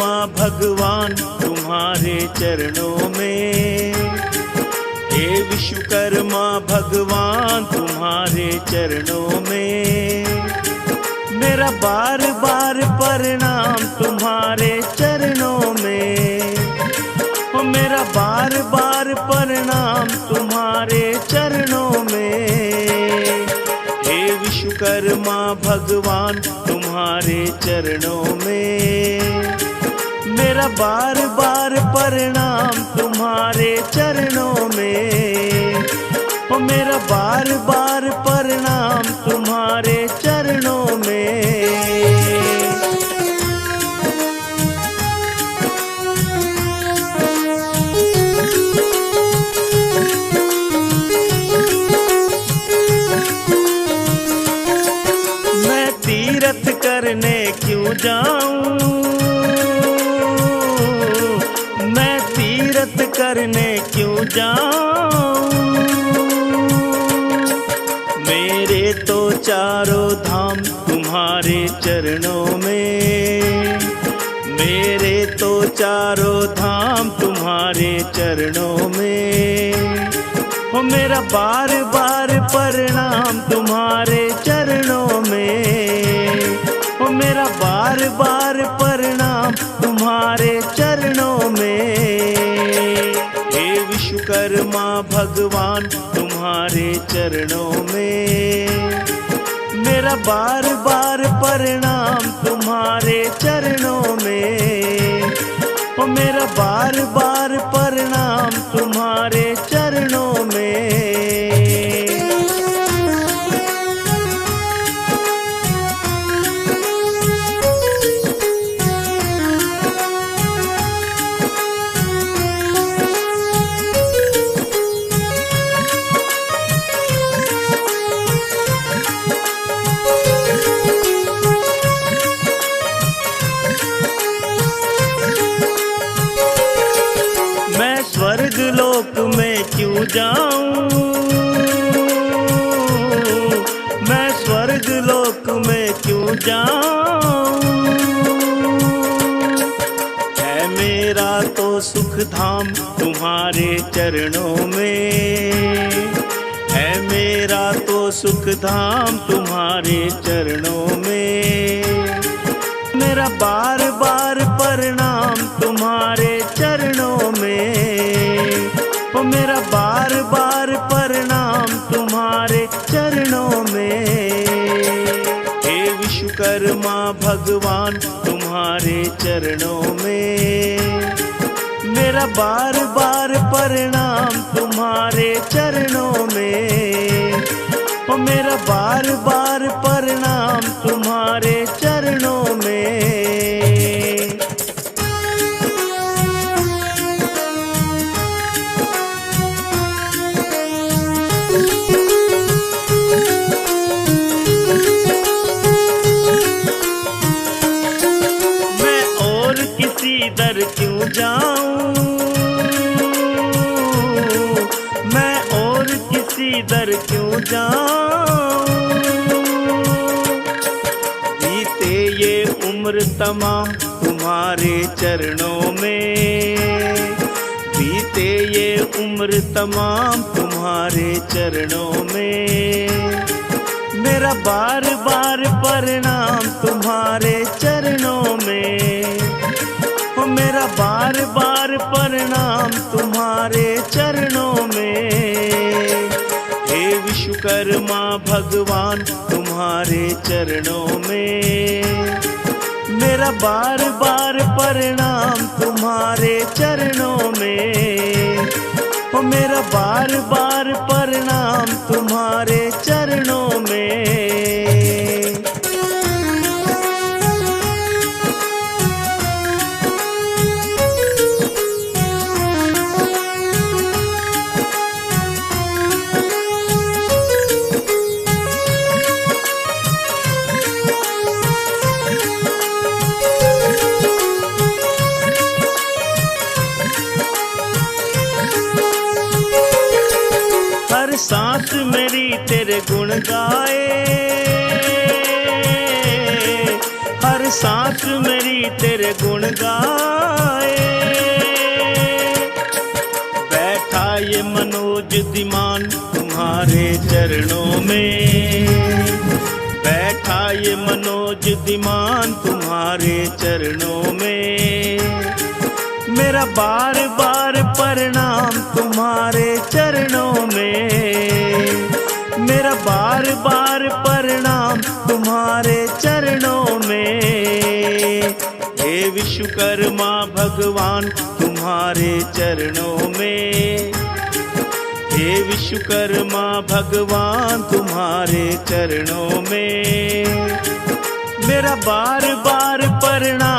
विश्वकर्मा भगवान तुम्हारे चरणों में, हे विश्वकर्मा भगवान तुम्हारे चरणों में, मेरा बार बार प्रणाम तुम्हारे चरणों में, ओ मेरा बार बार प्रणाम तुम्हारे चरणों में। हे विश्वकर्मा भगवान तुम्हारे चरणों में, मेरा बार बार प्रणाम तुम्हारे चरणों में, ओ मेरा बार बार प्रणाम तुम्हारे चरणों में। मैं तीर्थ करने क्यों जाऊं, मैं तीर्थ करने क्यों जाऊं, मेरे तो चारों धाम तुम्हारे चरणों में, मेरे तो चारों धाम तुम्हारे चरणों में, ओ मेरा बार बार प्रणाम तुम्हारे चरणों में, ओ मेरा बार बार प्रणाम तुम्हारे चरणों में। हे विश्वकर्मा भगवान तुम्हारे चरणों में, मेरा बार बार प्रणाम तुम्हारे चरणों में, ओ मेरा बार बार प्रणाम तुम्हारे चरणों में। स्वर्ग लोक में क्यों जाऊं, मैं स्वर्ग लोक में क्यों जाऊं, है मेरा तो सुख धाम तुम्हारे चरणों में, है मेरा तो सुख धाम तुम्हारे चरणों में, मेरा बार बार प्रणाम तुम्हारे चरणों में, ओ मेरा बार बार प्रणाम तुम्हारे चरणों में। हे विश्वकर्मा भगवान तुम्हारे चरणों में, मेरा बार बार प्रणाम तुम्हारे चरणों में, ओ मेरा बार बार प्रणाम तुम्हारे चरणों में। दर क्यों जाऊं, मैं और किसी दर क्यों जाऊं, बीते ये उम्र तमाम तुम्हारे चरणों में, बीते ये उम्र तमाम तुम्हारे चरणों में, मेरा बार बार प्रणाम तुम्हारे चरणों में, मेरा बार बार प्रणाम तुम्हारे चरणों में। हे विश्वकर्मा भगवान तुम्हारे चरणों में, मेरा बार बार प्रणाम तुम्हारे चरणों में, ओ मेरा बार बार प्रणाम तुम्हारे चरणों में। सांस मेरी तेरे गुण गाए, हर सांस मेरी तेरे गुण गाए। चरणों में। बैठा ये मनोज दिमान तुम्हारे चरणों में। मेरा बार बार प्रणाम तुम्हारे चरणों में। मेरा बार बार प्रणाम तुम्हारे चरणों में। हे विश्वकर्मा भगवान तुम्हारे चरणों में। हे विश्वकर्मा भगवान तुम्हारे चरणों में। मेरा बार बार प्रणाम